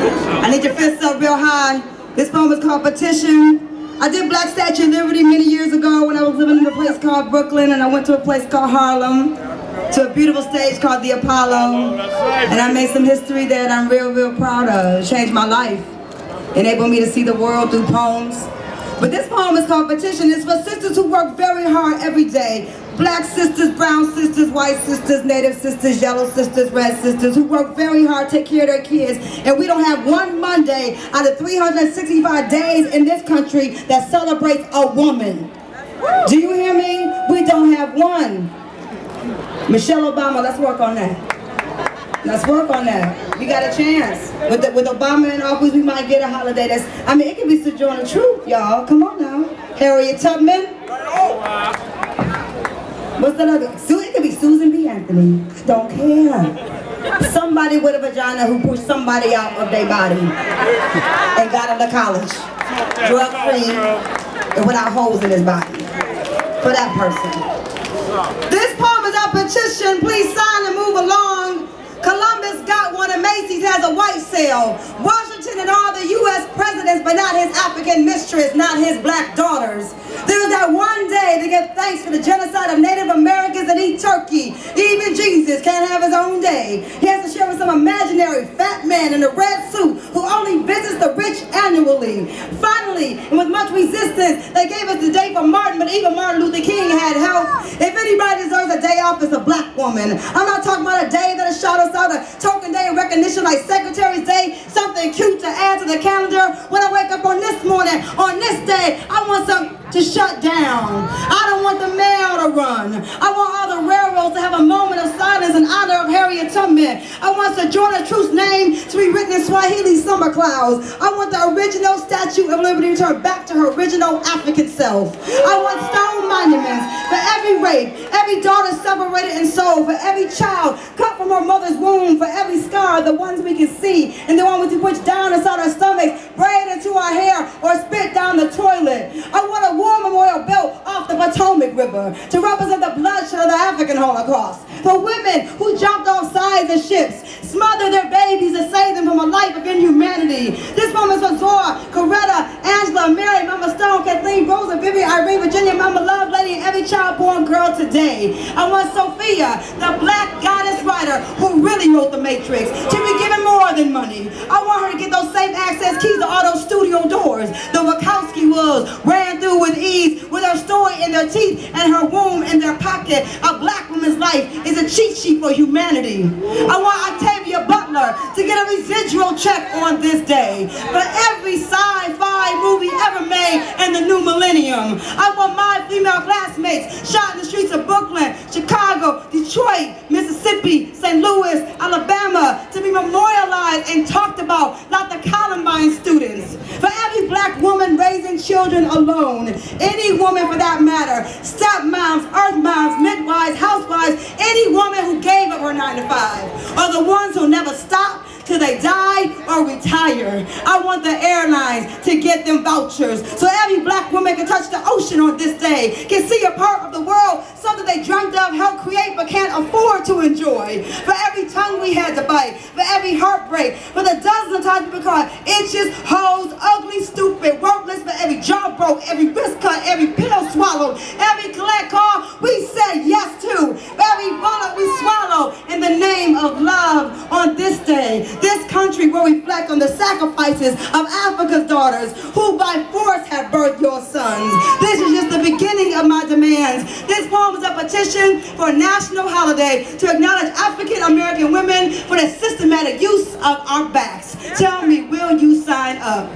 I need your fists up real high. This poem is called Petition. I did Black Statue of Liberty many years ago when I was living in a place called Brooklyn, and I went to a place called Harlem, to a beautiful stage called the Apollo, and I made some history that I'm real proud of. It changed my life, enabled me to see the world through poems. But this poem is called Petition. It's for sisters who work very hard every day. Black sisters, brown sisters, white sisters, native sisters, yellow sisters, red sisters, who work very hard, take care of their kids. And we don't have one Monday out of 365 days in this country that celebrates a woman. Do you hear me? We don't have one. Michelle Obama, let's work on that. Let's work on that. We got a chance. With Obama in office, we might get a holiday that's, I mean, it could be Sojourner Truth, y'all. Come on now. Harriet Tubman. What's that other? It could be Susan B. Anthony. I don't care. Somebody with a vagina who pushed somebody out of their body and got him to college. Drug-free and without holes in his body. For that person. This poem is a petition. Please sign and move along. Columbus got one and Macy's has a white sale. Washington and all the U.S. presidents, but not his African mistress, not his black daughters. There was that one day to give thanks for the genocide of Native Americans and eat turkey. Even Jesus can't have his own day. He has to share with some imaginary fat man in a red suit who only visits the rich annually. Finally, and with much resistance, they gave us the day for Martin, but even Martin Luther King had help. If anybody deserves a day off, it's a black woman. I'm not talking about a day that has shot us out, a token day of recognition like Secretary's Day, something cute to add to the calendar. When I wake up on this morning, on this day, I want something to shut down. I don't want the mail to run. I want all the railroads to have a moment of silence in honor of Harriet Tubman. I want Sojourner Truth's name to be written in Swahili summer clouds. I want the original Statue of Liberty to return back to her original African self. I want stone monuments for every rape, every daughter separated and sold, for every child cut from her mother's womb, for every scar, the ones we can see, and the one we put down inside our stomachs, braid into our hair, or spit down the toilet. I want a war memorial built off the Potomac River to represent the bloodshed of the African Holocaust. For women who jumped off sides of ships, smothered their babies to save them from a life of inhumanity. This moment is for Zora, Coretta, Angela, Mary, Mama Stone, Kathleen, Rosa, Vivian, Irene, Virginia, Mama Love Lady, and every child-born girl today. I want Sophia, the black goddess writer who really wrote The Matrix, to be given more than money. I want her to get those safe access keys to all those studio doors the Wachowski wolves ran through with ease, with her story in their teeth and her womb in their pocket. A black woman's life is a cheat sheet for humanity. I want Octavia Butler to get a residual check on this day for every sci-fi movie ever made in the new millennium. I want my female classmates shot in the streets of Brooklyn, Chicago, Detroit, Mississippi, St. Louis, Alabama to be memorialized and talked about like the Columbine students. For every black woman raising children alone, any woman for that matter, stepmoms, earth moms, midwives, housewives, any woman who gave up her 9 to 5, or the ones who never stop till they die or retire. I want the airlines to get them vouchers so every black woman can touch the ocean on this day, can see a part of the world something they dreamt of, helped create, but can't afford to enjoy. For every tongue we had to bite, for every heartbreak, for the dozens of times we cried, itches, hoes, ugly, stupid, worthless, for every jaw broke, every wrist cut, every pill swallowed, every collect call we said yes to, for every bullet we swallowed in the name of love on this day. This country will reflect on the sacrifices of Africa's daughters who by force have birthed your sons. This is just the beginning of my demands. This poem is a petition for a national holiday to acknowledge African American women for the systematic use of our backs. Tell me, will you sign up?